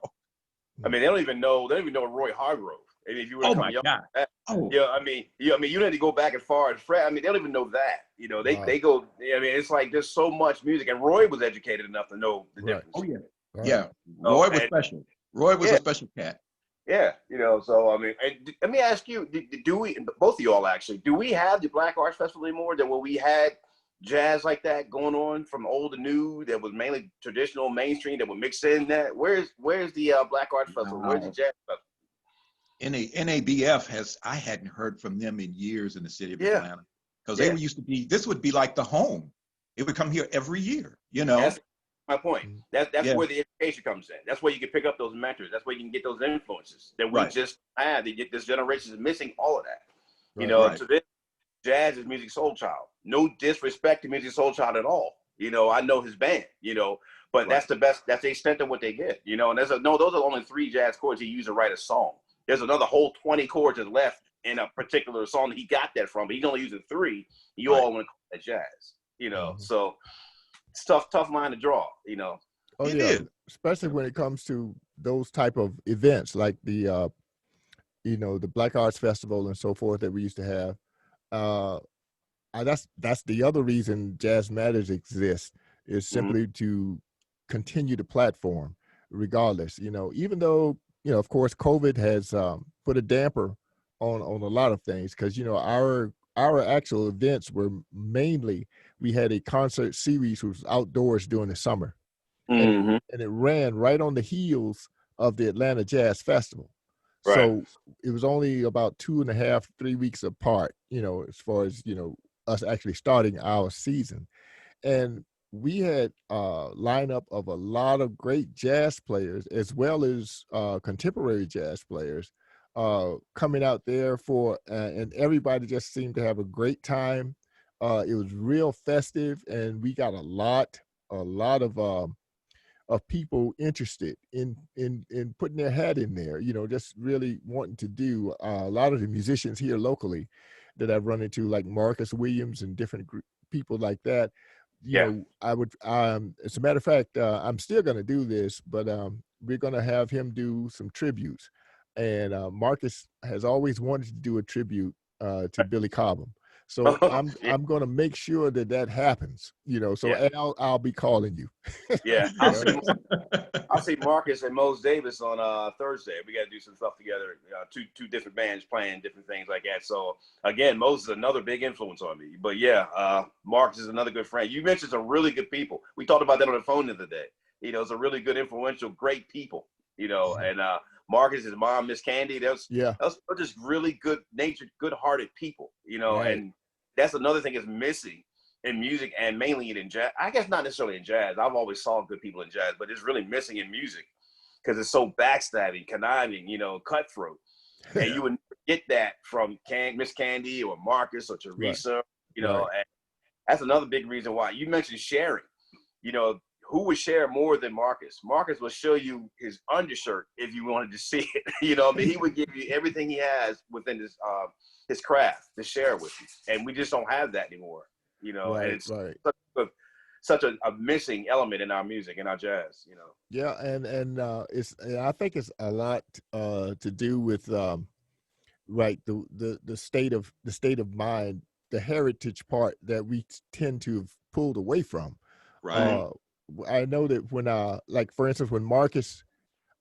S1: I mean, they don't even know Roy Hargrove. And if you were to come young, I mean, you don't have to go back as far as Fred. I mean, they don't even know that. You know, they go. I mean, it's like there's so much music, and Roy was educated enough to know the difference.
S3: Oh yeah, Roy was special. Roy was a special cat.
S1: Yeah, you know. So I mean, let me ask you: do we, both of y'all actually, do we have the Black Arts Festival anymore than when we had jazz like that going on from old to new? That was mainly traditional, mainstream. That would mix in that. Where's the Black Arts Festival? Where's the jazz festival?
S3: NABF I hadn't heard from them in years in the city of Atlanta because they used to be, this would be like the home. It would come here every year, you know.
S1: That's my point. That's where the education comes in. That's where you can pick up those mentors. That's where you can get those influences that we just had. This generation is missing all of that. You know, so this jazz is Music Soul Child. No disrespect to Music Soul Child at all. You know, I know his band, you know, but that's the best, that's the extent of what they get, you know, and those are only 3 jazz chords he used to write a song. There's another whole 20 chords that left in a particular song that he got that from, but he's only using 3. You all want to call that jazz, you know. So it's tough line to draw, you know.
S2: Oh yeah, especially when it comes to those type of events like the, you know, the Black Arts Festival and so forth that we used to have. That's the other reason Jazz Matters exists, is simply to continue the platform, regardless. You know, even though, you know, of course, COVID has put a damper on a lot of things, because, you know, our actual events were mainly, we had a concert series which was outdoors during the summer, and it ran right on the heels of the Atlanta Jazz Festival. So it was only about 2.5, 3 weeks apart, you know, as far as, you know, us actually starting our season. And we had a lineup of a lot of great jazz players as well as contemporary jazz players coming out there for, and everybody just seemed to have a great time. It was real festive, and we got a lot of people interested in putting their hat in there, just really wanting to do. A lot of the musicians here locally that I've run into, like Marcus Williams and different people like that,
S1: Yeah.
S2: I would, as a matter of fact, I'm still going to do this, but we're going to have him do some tributes. And Marcus has always wanted to do a tribute to Billy Cobham. So
S1: Yeah.
S2: I'm going to make sure that that happens, so
S1: Yeah.
S2: I'll be calling you.
S1: Yeah.
S2: You know?
S1: I'll see Marcus and Mose Davis on Thursday. We got to do some stuff together. Two different bands playing different things like that. So again, Mose is another big influence on me. But yeah, Marcus is another good friend. You mentioned some really good people. We talked about that on the phone the other day. It's a really good, influential, great people. And Marcus, his mom, Miss Candy. Those are just really good natured, good-hearted people.
S2: Right.
S1: And that's another thing is missing in music, and mainly in jazz. I guess not necessarily in jazz. I've always saw good people in jazz, but it's really missing in music because it's so backstabbing, conniving, cutthroat. And you would never get that from Miss Candy or Marcus or Teresa,
S2: Right.
S1: And that's another big reason why. You mentioned sharing. Who would share more than Marcus? Marcus will show you his undershirt if you wanted to see it. He would give you everything he has within his craft to share with you. And we just don't have that anymore.
S2: Right,
S1: and it's
S2: right.
S1: such a missing element in our music, in our jazz,
S2: Yeah, and I think it's a lot to do with right, the state of mind, the heritage part that we tend to have pulled away from.
S3: Right.
S2: I know that when like for instance, when Marcus,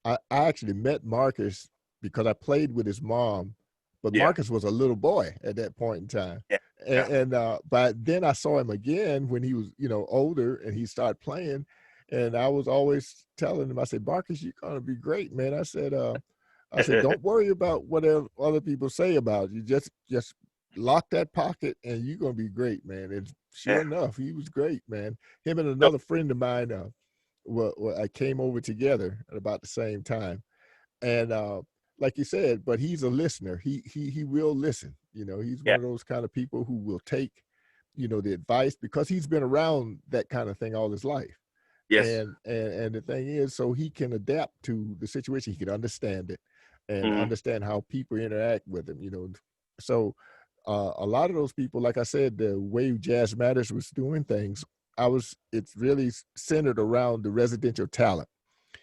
S2: I actually met Marcus because I played with his mom, but
S1: Yeah.
S2: Marcus was a little boy at that point in time.
S1: Yeah.
S2: And but then I saw him again when he was, older, and he started playing. And I was always telling him, I said, Marcus, you're gonna be great, man. I said, don't worry about whatever other people say about you. Just lock that pocket and you're gonna be great, man. And sure enough, he was great, man. Him and another friend of mine I came over together at about the same time. And like you said, but he's a listener. He will listen. He's one of those kind of people who will take, the advice because he's been around that kind of thing all his life.
S1: Yes.
S2: And the thing is, so he can adapt to the situation. He can understand it and understand how people interact with him. So a lot of those people, like I said, the way Jazz Matters was doing things, it's really centered around the residential talent.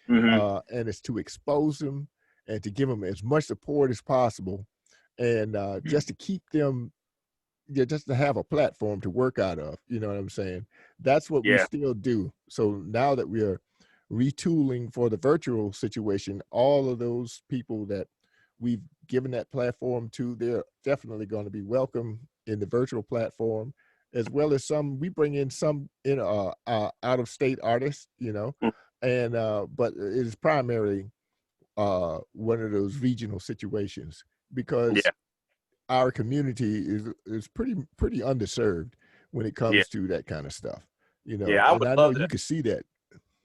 S2: And it's to expose them and to give them as much support as possible, and just to keep them, just to have a platform to work out of. You know what I'm saying? That's what we still do. So now that we are retooling for the virtual situation, all of those people that we've given that platform to, they're definitely going to be welcome in the virtual platform, as well as we bring in some out of state artists, and but it is primarily one of those regional situations because our community is pretty underserved when it comes to that kind of stuff,
S1: I would
S2: and I know
S1: love
S2: you could see that.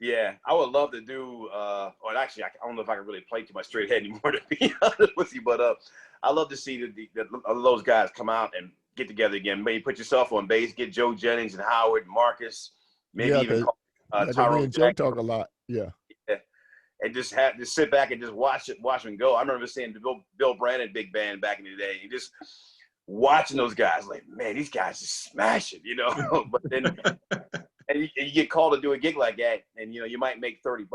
S1: Yeah, I would love to do, or actually, I don't know if I can really play to my straight head anymore, to be honest with you, but I love to see those guys come out and get together again. Maybe put yourself on bass, get Joe Jennings and Howard and Marcus, maybe even call,
S2: me
S1: Tyrone
S2: and Joe
S1: Jackson.
S2: talk a lot. Yeah.
S1: And just sit back and just watch them go. I remember seeing Bill Brandon big band back in the day, and just watching those guys, like, man, these guys just smashing, But then, and you get called to do a gig like that, and you might make $30.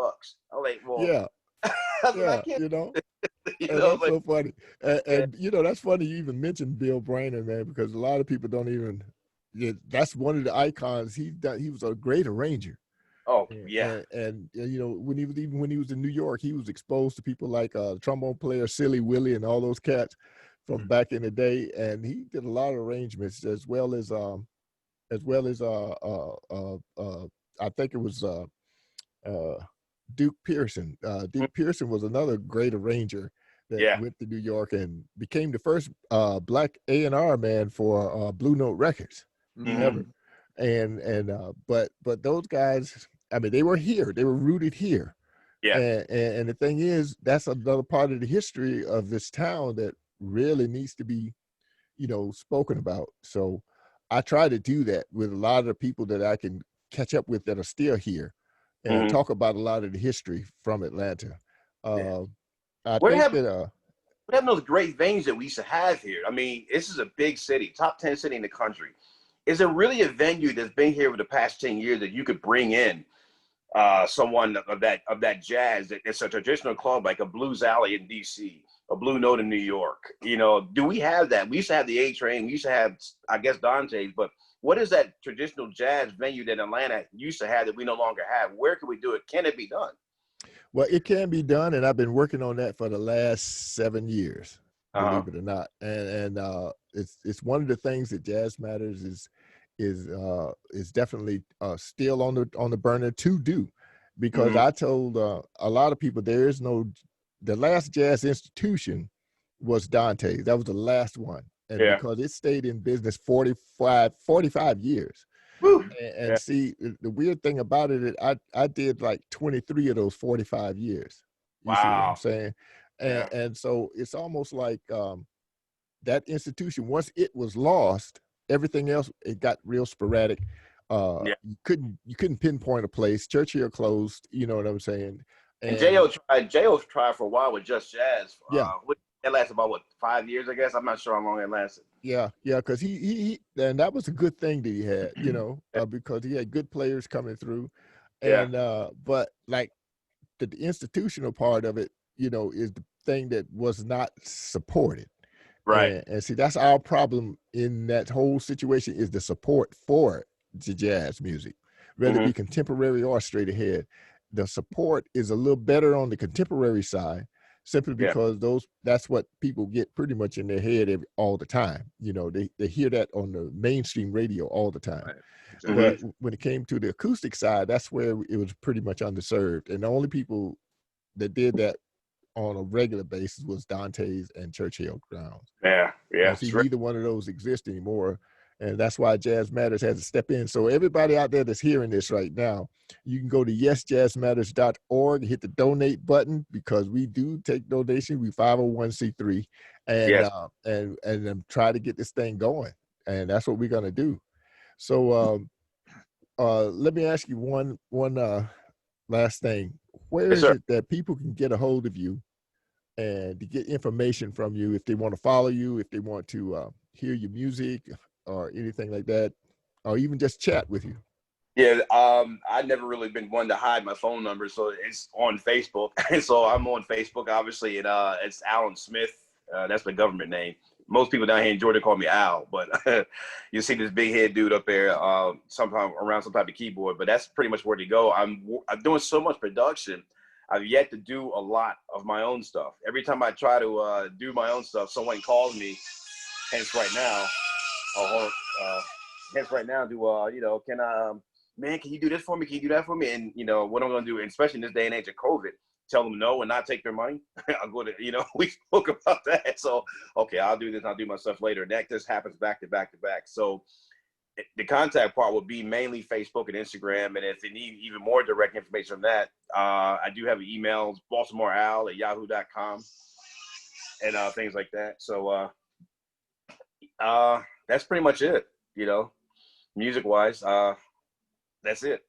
S1: I'm like, well,
S2: yeah,
S1: I can't,
S2: that's so funny. And that's funny you even mentioned Bill Brandon, man, because a lot of people don't even. That's one of the icons. He was a great arranger.
S1: Oh yeah,
S2: and when he was in New York, he was exposed to people like trombone player Silly Willie and all those cats from back in the day, and he did a lot of arrangements as well as I think it was Duke Pearson. Duke Pearson was another great arranger that went to New York and became the first black A&R man for Blue Note Records ever. And but those guys, I mean, they were here. They were rooted here.
S1: Yeah.
S2: And the thing is, that's another part of the history of this town that really needs to be, spoken about. So I try to do that with a lot of the people that I can catch up with that are still here, and
S1: Mhm.
S2: talk about a lot of the history from Atlanta.
S1: Yeah.
S2: I
S1: What
S2: think
S1: happened?
S2: that
S1: What happened to those great venues that we used to have here? I mean, this is a big city, top 10 city in the country. Is there really a venue that's been here over the past 10 years that you could bring in someone of that jazz? It's a traditional club like a Blues Alley in DC, a Blue Note in New York. You know, do we have that? We used to have the A Train. We used to have, I guess, Dante's. But what is that traditional jazz venue that Atlanta used to have that we no longer have? Where can we do it? Can it be done?
S2: well, it can be done, and I've been working on that for the last 7 years,
S1: Uh huh.
S2: believe it or not. And it's one of the things that Jazz Matters is definitely still on the burner to do, because
S1: Hmm.
S2: I told a lot of people the last jazz institution was Dante's. That was the last one, and
S1: Yeah.
S2: because it stayed in business 45 years.
S1: Woo.
S2: And
S1: Yeah.
S2: see, the weird thing about it, I did like 23 of those 45 years. You see what I'm
S1: Wow.
S2: saying?
S1: Yeah.
S2: And so it's almost like that institution, once it was lost, everything else, it got real sporadic.
S1: Yeah.
S2: You couldn't pinpoint a place. Churchill closed, you know what I'm saying?
S1: And
S2: And
S1: Jo tried for a while with Just Jazz.
S2: yeah,
S1: That lasted about what, 5 years, I guess. I'm not sure how long it lasted.
S2: yeah, because he and that was a good thing that he had, because he had good players coming through.
S1: Yeah.
S2: And but like the institutional part of it, is the thing that was not supported.
S1: Right.
S2: And see, that's our problem in that whole situation, is the support for the jazz music, whether it
S1: Hmm.
S2: be contemporary or straight ahead. The support is a little better on the contemporary side, simply
S1: Yeah.
S2: because that's what people get pretty much in their head all the time. They hear that on the mainstream radio all the time.
S3: Right. Exactly.
S1: Hmm.
S2: But when it came to the acoustic side, that's where it was pretty much underserved. And the only people that did that on a regular basis was Dante's and Churchill Grounds.
S1: Yeah. Yeah.
S2: And see, neither one of those exist anymore. And that's why Jazz Matters has to step in. So everybody out there that's hearing this right now, you can go to yesjazzmatters.org, hit the donate button, because we do take donations. We 501c3, and
S1: Yes.
S2: try to get this thing going. And that's what we're gonna do. So let me ask you one last thing. Where
S1: Yes,
S2: is
S1: sir.
S2: it that people can get a hold of you and to get information from you, if they want to follow you, if they want to hear your music or anything like that, or even just chat with you?
S1: Yeah. I've never really been one to hide my phone number, so it's on Facebook. And so I'm on Facebook, obviously, and it's Alan Smith. That's my government name. Most people down here in Georgia call me Al, but you see this big head dude up there, sometime around some type of keyboard. But that's pretty much where to go. I'm doing so much production. I've yet to do a lot of my own stuff. Every time I try to do my own stuff, someone calls me. Hence right now, hence right now, can I, man, can you do this for me? Can you do that for me? And what I'm gonna do, especially in this day and age of COVID, tell them no and not take their money. I'll go to, we spoke about that. So, okay, I'll do this, I'll do my stuff later. And that just happens back to back to back. So the contact part will be mainly Facebook and Instagram. And if they need even more direct information on that, I do have emails, baltimoreal@yahoo.com and things like that. So that's pretty much it, music wise. That's it.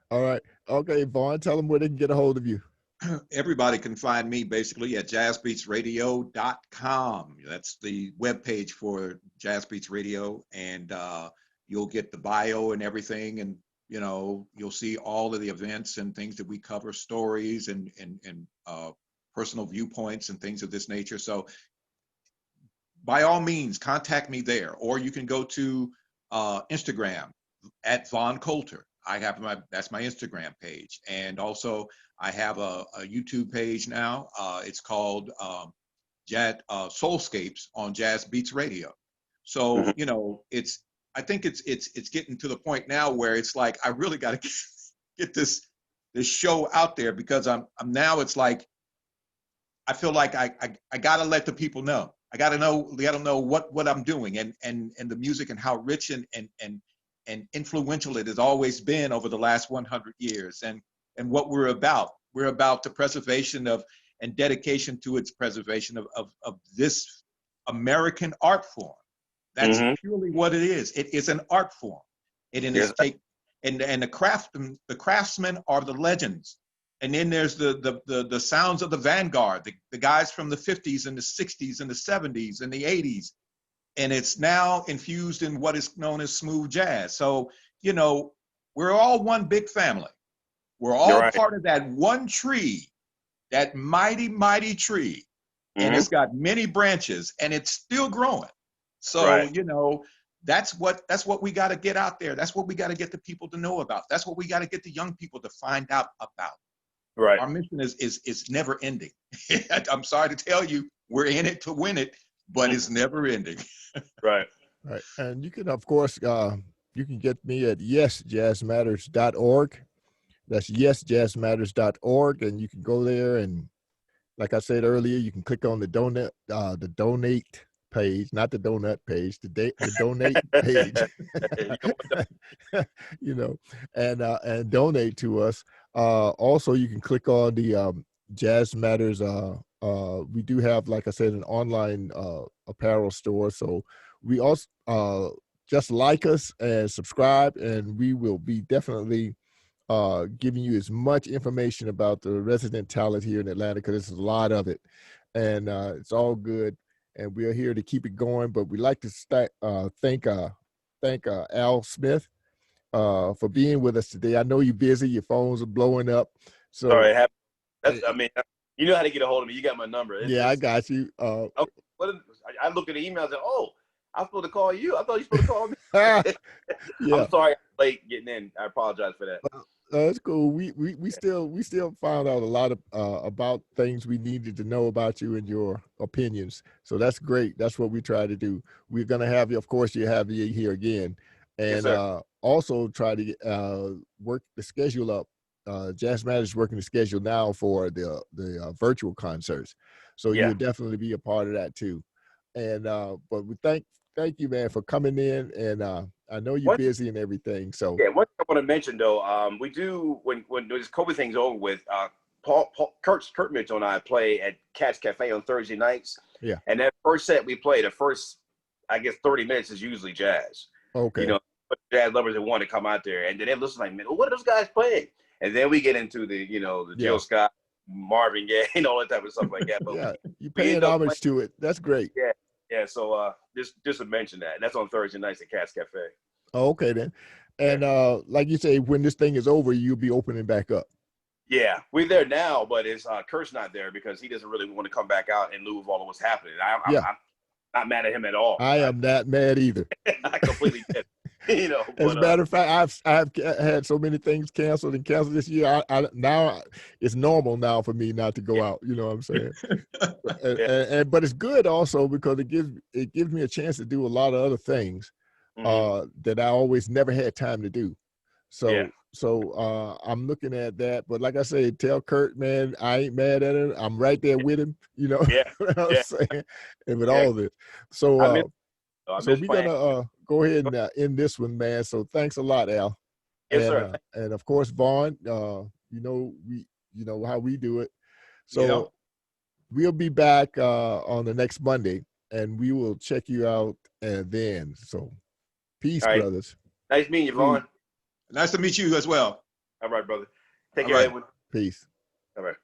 S2: All right. Okay, Vaughn, tell them where they can get a hold of you.
S3: Everybody can find me basically at jazzbeatsradio.com. That's the webpage for Jazz Beats Radio, and you'll get the bio and everything, and you'll see all of the events and things that we cover, stories and personal viewpoints and things of this nature. So by all means, contact me there, or you can go to Instagram at Von Coulter. That's my Instagram page, and also I have a YouTube page now. It's called Soulscapes on Jazz Beats Radio. So I think it's getting to the point now where it's like I really got to get this show out there, because I'm now, it's like I feel like I got to let the people know. I got to know what I'm doing, and the music, and how rich and influential it has always been over the last 100 years, and what we're about. We're about the preservation of, and dedication to its preservation of this American art form. That's
S1: Mhm.
S3: purely what it is. It is an art form. And in
S1: Yes.
S3: this take, and the craftsmen are the legends. And then there's the sounds of the vanguard, the guys from the 50s and the 60s and the 70s and the 80s. And it's now infused in what is known as smooth jazz. So, you know, we're all one big family. We're
S1: You're
S3: all
S1: right.
S3: part of that one tree, that mighty, mighty tree. And
S1: Mhm.
S3: it's got many branches and it's still growing. So,
S1: Right.
S3: you know, that's what we got to get out there. That's what we got to get the people to know about. That's what we got to get the young people to find out about.
S1: Right.
S3: Our mission is never ending. I'm sorry to tell you, we're in it to win it, but it's never ending.
S1: Right.
S2: Right. And you can, of course, you can get me at yesjazzmatters.org. That's yesjazzmatters.org. And you can go there. And like I said earlier, you can click on the donate page, not the donut page, the donate page, you know, and donate to us. Also, you can click on the Jazz Matters. We do have, like I said, an online apparel store. So we also just like us and subscribe, and we will be definitely giving you as much information about the resident talent here in Atlanta, because there's a lot of it, and it's all good. And we're here to keep it going. But we'd like to thank Al Smith for being with us today. I know you're busy; your phones are blowing up. So
S1: Sorry. I mean, you know how to get a hold of me. You got my number.
S2: yeah, I got you.
S1: I looked at the email and said, "Oh, I'm supposed to call you. I thought you were supposed to call me."
S2: Yeah.
S1: I'm sorry, I'm late getting in. I apologize for that.
S2: That's cool. We still found out a lot of about things we needed to know about you and your opinions. So that's great. That's what we try to do. We're gonna have you, of course, you have you here again,
S1: Yes,
S2: and
S1: sir.
S2: also try to work the schedule up. Jazz Matters is working the schedule now for the virtual concerts, so
S1: Yeah.
S2: you'll definitely be a part of that too. And but we thank you, man, for coming in. And I know you're busy and everything. So
S1: Yeah, one thing I want to mention though, we do when this COVID thing's over with, Kurt Mitchell and I play at Cat's Cafe on Thursday nights.
S2: Yeah.
S1: And that first set we play, the first, I guess, 30 minutes is usually jazz.
S2: okay.
S1: You know, jazz lovers that want to come out there, and then they listen like, man, what are those guys playing? And then we get into the, you know, the Jill Scott, Marvin Gaye, and all that type of stuff like that. But
S2: yeah, you're paying homage to it. That's great.
S1: yeah. So just to mention that, and that's on Thursday nights at Cat's Cafe.
S2: Oh, okay then. And like you say, when this thing is over, you'll be opening back up.
S1: Yeah, we're there now, but it's Kurt's not there because he doesn't really want to come back out in lieu of all of what's happening. I'm not mad at him at all.
S2: I am not mad either.
S1: I completely get it. You know,
S2: as a matter of fact, I've had so many things canceled this year. I now it's normal now for me not to go out. You know what I'm saying? But it's good also because it gives me a chance to do a lot of other things that I always never had time to do. So I'm looking at that. But like I say, tell Kurt, man, I ain't mad at him. I'm right there with him. You know what I'm saying? And with all this. So we're gonna go ahead and end this one, man. So thanks a lot, Al.
S1: Yes, sir.
S2: And of course, Vaughn, you know how we do it. So we'll be back on the next Monday, and we will check you out and then. So peace, brothers.
S1: Nice meeting you, Vaughn.
S3: Nice to meet you as well.
S1: All right, brother. Take care, Edwin.
S2: Peace.
S1: All right.